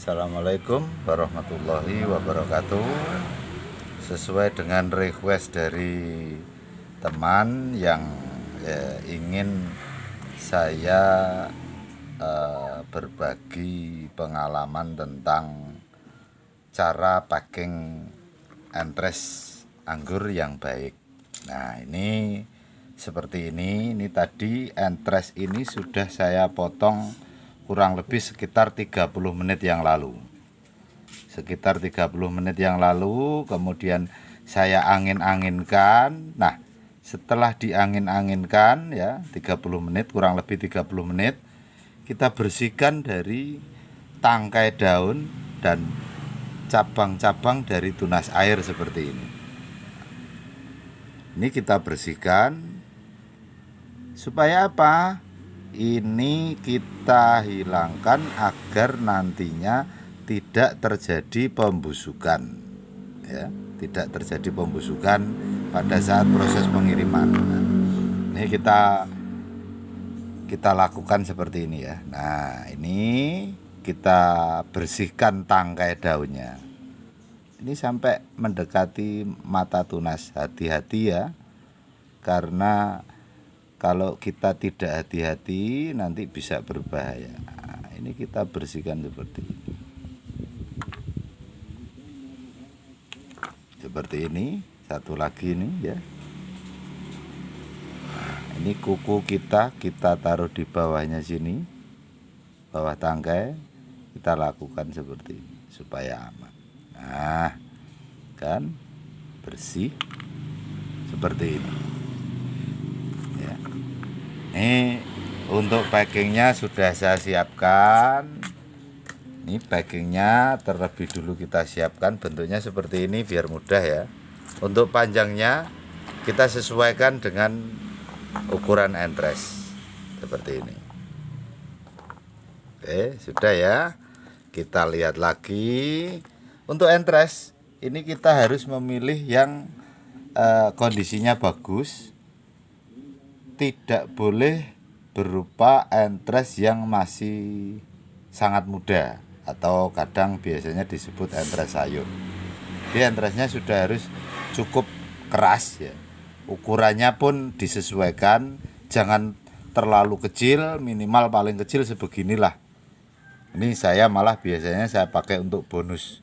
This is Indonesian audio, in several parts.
Assalamualaikum warahmatullahi wabarakatuh. Sesuai dengan request dari teman yang ingin saya berbagi pengalaman tentang cara packing entres anggur yang baik. Nah, ini seperti ini. Ini tadi entres ini sudah saya potong kurang lebih sekitar 30 menit yang lalu. Sekitar 30 menit yang lalu, kemudian saya angin-anginkan. Nah, setelah diangin-anginkan ya 30 menit, kurang lebih 30 menit, kita bersihkan dari tangkai daun dan cabang-cabang dari tunas air seperti ini. Ini kita bersihkan supaya apa? Ini kita hilangkan agar nantinya tidak terjadi pembusukan, ya, tidak terjadi pembusukan pada saat proses pengiriman. Nah, ini kita lakukan seperti ini ya. Nah, ini kita bersihkan tangkai daunnya. Ini sampai mendekati mata tunas. Hati-hati ya, karena kalau kita tidak hati-hati nanti bisa berbahaya. Nah, ini kita bersihkan seperti ini. Seperti ini, satu lagi ini ya. Nah, ini kuku kita taruh di bawahnya sini, bawah tangkai. Kita lakukan seperti ini supaya aman. Nah, kan bersih seperti ini. Ini untuk packingnya sudah saya siapkan. Ini packingnya terlebih dulu kita siapkan, bentuknya seperti ini biar mudah ya. Untuk panjangnya kita sesuaikan dengan ukuran entres seperti ini. Oke, sudah ya. Kita lihat lagi. Untuk entres ini kita harus memilih yang kondisinya bagus. Tidak boleh berupa entres yang masih sangat muda atau kadang biasanya disebut entres sayur. Jadi entresnya sudah harus cukup keras ya. Ukurannya pun disesuaikan, jangan terlalu kecil, minimal paling kecil sebeginilah. Ini saya malah biasanya saya pakai untuk bonus.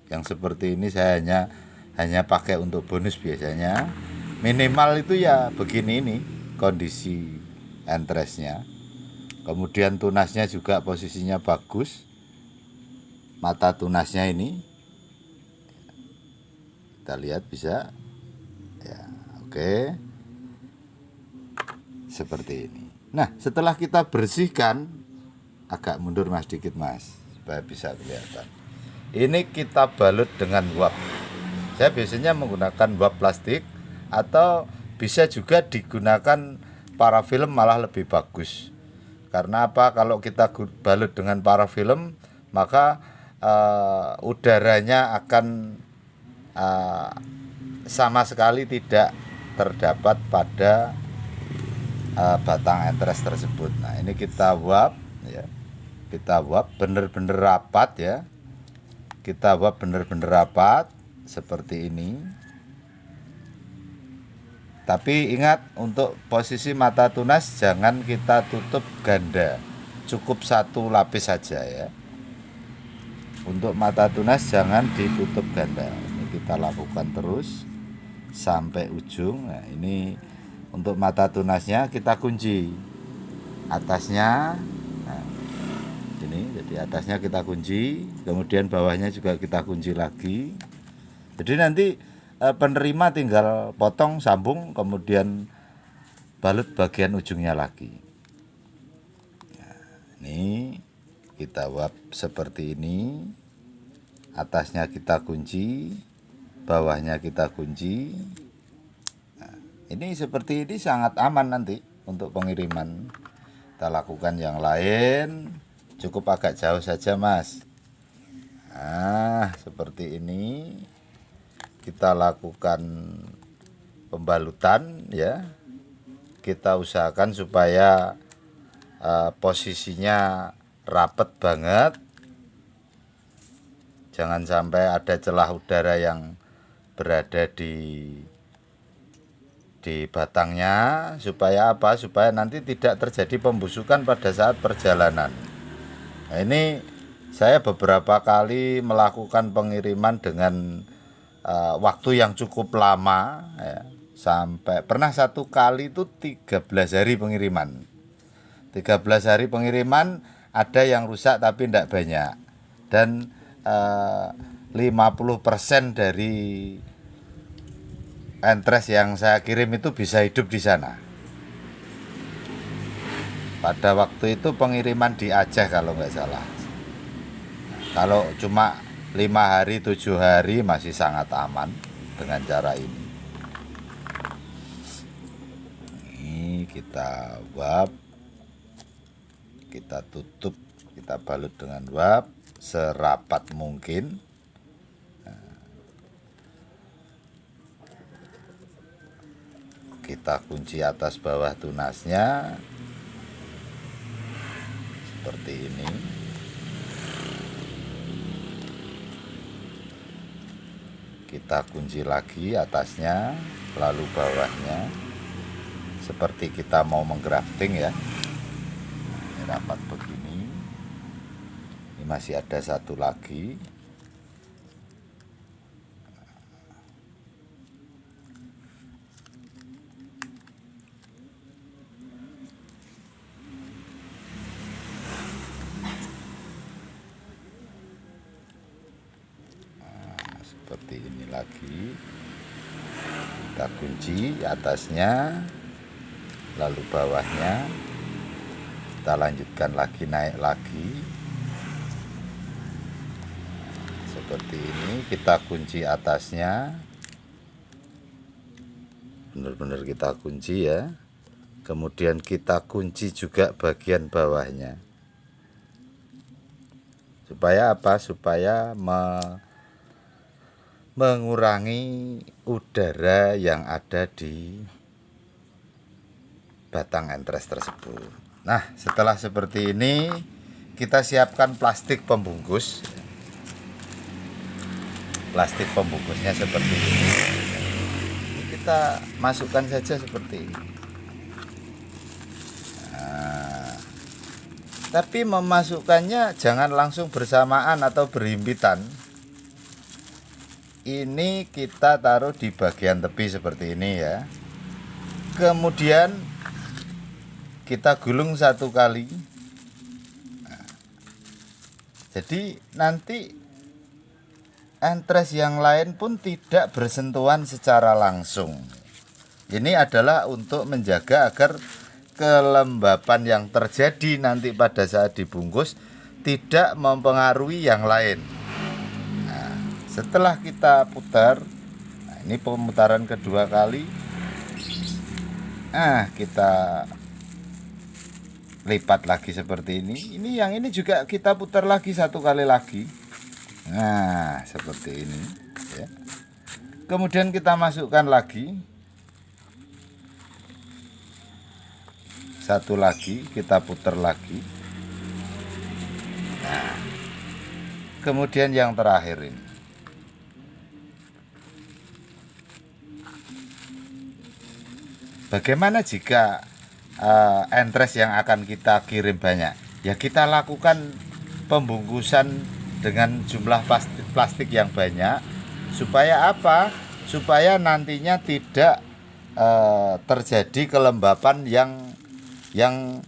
Yang seperti ini saya hanya pakai untuk bonus biasanya. Minimal itu ya begini ini kondisi entresnya. Kemudian tunasnya juga posisinya bagus. Mata tunasnya ini kita lihat bisa ya, oke. Seperti ini. Nah, setelah kita bersihkan, agak mundur Mas dikit Mas supaya bisa kelihatan. Ini kita balut dengan wap. Saya biasanya menggunakan wap plastik atau bisa juga digunakan parafilm, malah lebih bagus. Karena apa? Kalau kita balut dengan parafilm, maka udaranya akan sama sekali tidak terdapat pada batang entres tersebut. Nah, ini kita wap ya. Kita wap bener-bener rapat ya. Kita wap bener-bener rapat seperti ini. Tapi ingat, untuk posisi mata tunas jangan kita tutup ganda, cukup satu lapis saja ya. Untuk mata tunas jangan ditutup ganda. Ini kita lakukan terus sampai ujung. Nah, ini untuk mata tunasnya kita kunci atasnya. Nah, ini jadi atasnya kita kunci, kemudian bawahnya juga kita kunci lagi. Jadi nanti penerima tinggal potong, sambung, kemudian balut bagian ujungnya lagi. Nah, ini kita wap seperti ini. Atasnya kita kunci, bawahnya kita kunci. Nah, ini seperti ini sangat aman nanti untuk pengiriman. Kita lakukan yang lain, cukup agak jauh saja Mas. Nah, seperti ini. Kita lakukan pembalutan ya. Kita usahakan supaya posisinya rapet banget. Jangan sampai ada celah udara yang berada di batangnya, supaya apa? Supaya nanti tidak terjadi pembusukan pada saat perjalanan. Nah, ini saya beberapa kali melakukan pengiriman dengan waktu yang cukup lama ya. Sampai pernah satu kali itu 13 hari pengiriman. 13 hari pengiriman, ada yang rusak tapi tidak banyak. Dan 50% dari entres yang saya kirim itu bisa hidup di sana. Pada waktu itu pengiriman di Aceh kalau nggak salah. Kalau cuma 5 hari 7 hari masih sangat aman dengan cara ini. Ini kita wrap, kita tutup, kita balut dengan wrap serapat mungkin. Kita kunci atas bawah tunasnya seperti ini. Kita kunci lagi atasnya, lalu bawahnya, seperti kita mau menggrafting ya. Ini rapat begini. Ini masih ada satu lagi. Seperti ini lagi, kita kunci atasnya, lalu bawahnya, kita lanjutkan lagi, naik lagi seperti ini. Kita kunci atasnya, benar-benar kita kunci ya. Kemudian kita kunci juga bagian bawahnya, supaya apa? Supaya mengurangi udara yang ada di batang entres tersebut. Nah, setelah seperti ini, kita siapkan plastik pembungkus. Plastik pembungkusnya seperti ini. Kita masukkan saja seperti ini. Nah, tapi memasukkannya jangan langsung bersamaan atau berhimpitan. Ini kita taruh di bagian tepi seperti ini ya. Kemudian kita gulung satu kali. Nah, jadi nanti entres yang lain pun tidak bersentuhan secara langsung. Ini adalah untuk menjaga agar kelembapan yang terjadi nanti pada saat dibungkus tidak mempengaruhi yang lain. Setelah kita putar, nah ini pemutaran kedua kali, kita lipat lagi seperti ini. Ini yang ini juga kita putar lagi satu kali lagi. Nah, seperti ini ya. Kemudian kita masukkan lagi satu lagi, kita putar lagi. Nah, kemudian yang terakhir ini. Bagaimana jika entres yang akan kita kirim banyak? Ya kita lakukan pembungkusan dengan jumlah plastik yang banyak. Supaya apa? Supaya nantinya tidak terjadi kelembapan yang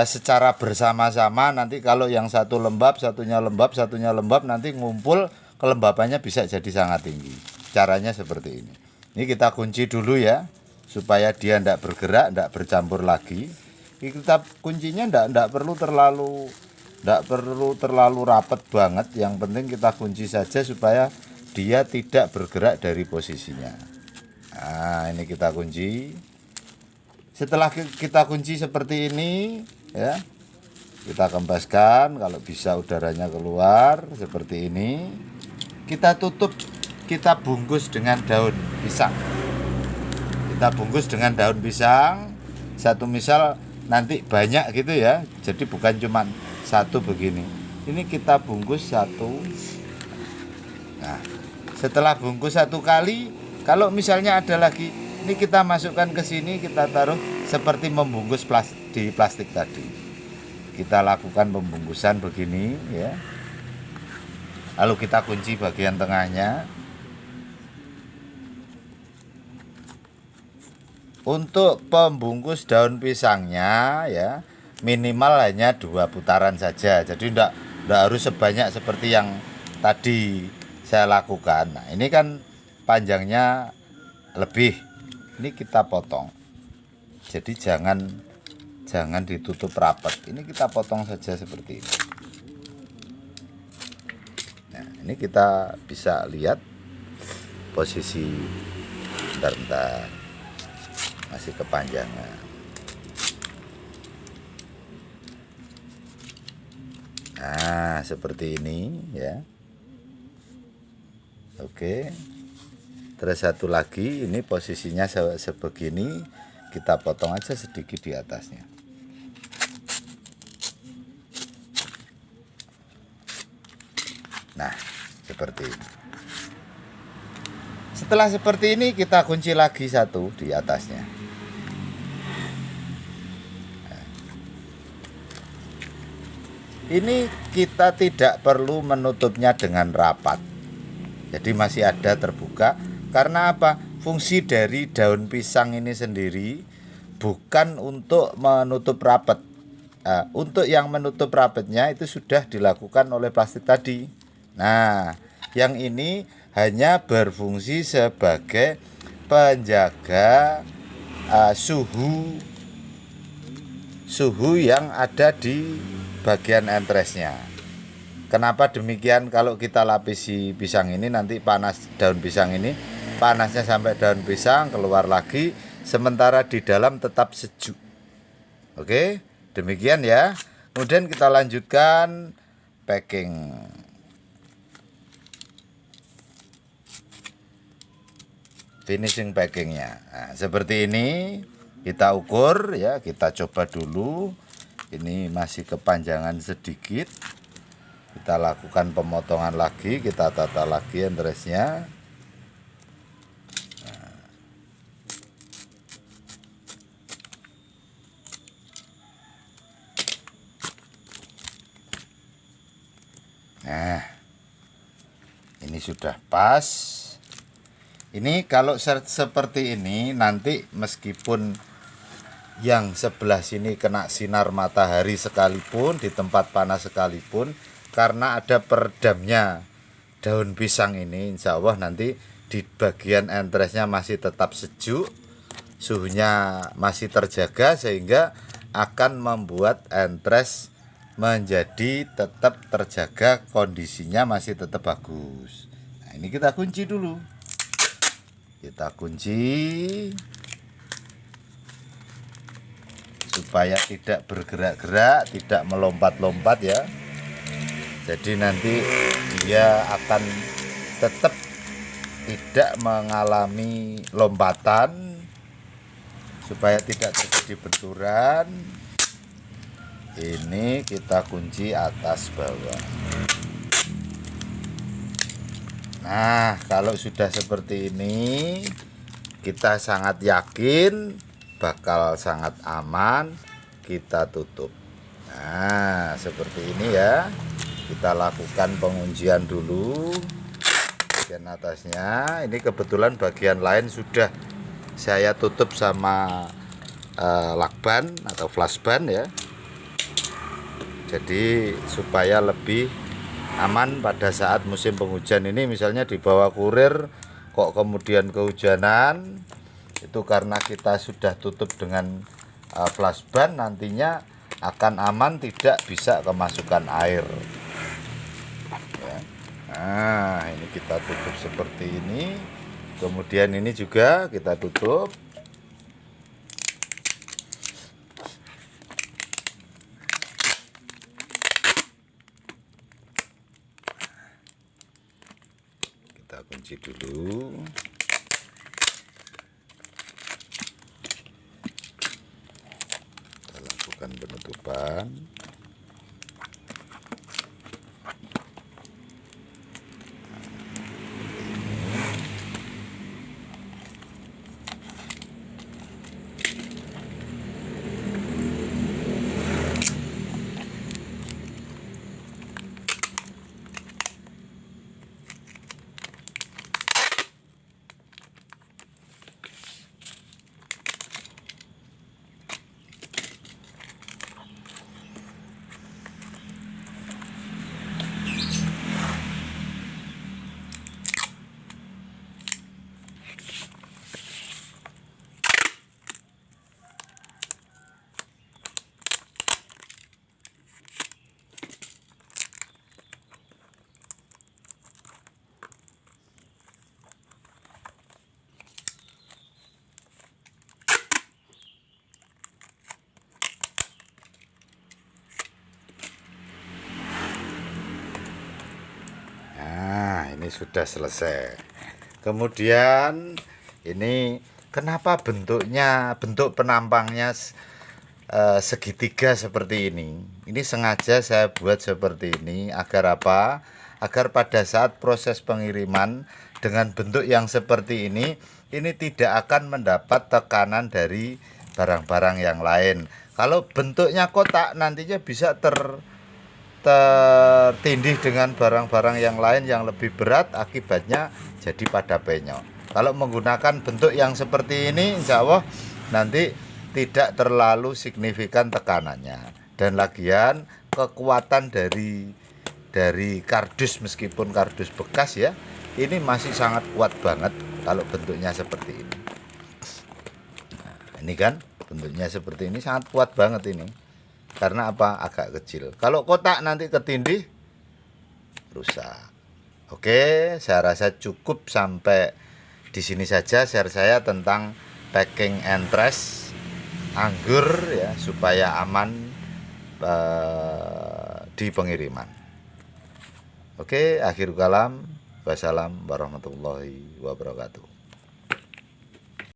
secara bersama-sama. Nanti kalau yang satu lembab, satunya lembab, nanti ngumpul, kelembapannya bisa jadi sangat tinggi. Caranya seperti ini. Ini kita kunci dulu ya, supaya dia tidak bergerak, tidak bercampur lagi. Kita kuncinya tidak perlu terlalu rapat banget. Yang penting kita kunci saja supaya dia tidak bergerak dari posisinya. Nah, ini kita kunci. Setelah kita kunci seperti ini ya, kita kempeskan, kalau bisa udaranya keluar seperti ini. Kita tutup, kita bungkus dengan daun pisang. Kita bungkus dengan daun pisang. Satu misal nanti banyak gitu ya, jadi bukan cuma satu begini. Ini kita bungkus satu, Nah, setelah bungkus 1 kali, kalau misalnya ada lagi, ini kita masukkan ke sini, kita taruh seperti membungkus di plastik tadi. Kita lakukan pembungkusan begini ya. Lalu kita kunci bagian tengahnya. Untuk pembungkus daun pisangnya ya, minimal hanya 2 putaran saja. Jadi enggak harus sebanyak seperti yang tadi saya lakukan. Nah, ini kan panjangnya lebih. Ini kita potong. Jadi jangan ditutup rapat. Ini kita potong saja seperti ini. Nah, ini kita bisa lihat posisi bentar. Masih kepanjangan. Nah, seperti ini ya. Oke. Terus satu lagi, ini posisinya sebegini, kita potong aja sedikit di atasnya. Nah, seperti ini. Setelah seperti ini, kita kunci lagi satu di atasnya. Ini kita tidak perlu menutupnya dengan rapat. Jadi masih ada terbuka. Karena apa? Fungsi dari daun pisang ini sendiri bukan untuk menutup rapat. Untuk yang menutup rapatnya itu sudah dilakukan oleh plastik tadi. Nah, yang ini hanya berfungsi sebagai penjaga suhu yang ada di bagian entresnya. Kenapa demikian? Kalau kita lapisi pisang ini, nanti panas daun pisang ini, panasnya sampai daun pisang keluar lagi, sementara di dalam tetap sejuk. Oke, demikian ya. Kemudian kita lanjutkan packing. Finishing packingnya. Nah, seperti ini kita ukur ya, kita coba dulu. Ini masih kepanjangan sedikit. Kita lakukan pemotongan lagi, kita tata lagi entresnya. Nah, ini sudah pas. Ini kalau seperti ini, nanti meskipun yang sebelah sini kena sinar matahari sekalipun, di tempat panas sekalipun, karena ada peredamnya daun pisang ini, insya Allah nanti di bagian entresnya masih tetap sejuk, suhunya masih terjaga, sehingga akan membuat entres menjadi tetap terjaga, kondisinya masih tetap bagus. Nah, ini kita kunci dulu. Kita kunci supaya tidak bergerak-gerak, tidak melompat-lompat ya. Jadi nanti dia akan tetap tidak mengalami lompatan, supaya tidak terjadi benturan. Ini kita kunci atas bawah. Nah, kalau sudah seperti ini, kita sangat yakin bakal sangat aman. Kita tutup. Nah, seperti ini ya. Kita lakukan penguncian dulu bagian atasnya. Ini kebetulan bagian lain sudah saya tutup sama lakban atau flashban ya. Jadi supaya lebih aman pada saat musim penghujan ini, misalnya dibawa kurir kok kemudian kehujanan, itu karena kita sudah tutup dengan flashban, nantinya akan aman, tidak bisa kemasukan air ya. Nah, ini kita tutup seperti ini, kemudian ini juga kita tutup. Kita kunci dulu. Kita lakukan penutupan. ini sudah selesai. Kemudian ini kenapa bentuk penampangnya segitiga seperti ini? Ini sengaja saya buat seperti ini agar apa? Agar pada saat proses pengiriman dengan bentuk yang seperti ini tidak akan mendapat tekanan dari barang-barang yang lain. Kalau bentuknya kotak nantinya bisa tertindih dengan barang-barang yang lain yang lebih berat, akibatnya jadi pada penyok. Kalau menggunakan bentuk yang seperti ini, insya Allah nanti tidak terlalu signifikan tekanannya. Dan lagian kekuatan dari kardus, meskipun kardus bekas ya, ini masih sangat kuat banget kalau bentuknya seperti ini. Nah, ini kan bentuknya seperti ini sangat kuat banget ini. Karena apa? Agak kecil. Kalau kotak nanti ketindih rusak. Oke, saya rasa cukup sampai di sini saja share saya tentang packing and trace anggur ya, supaya aman di pengiriman. Oke, akhir kalam. Wassalam warahmatullahi wabarakatuh.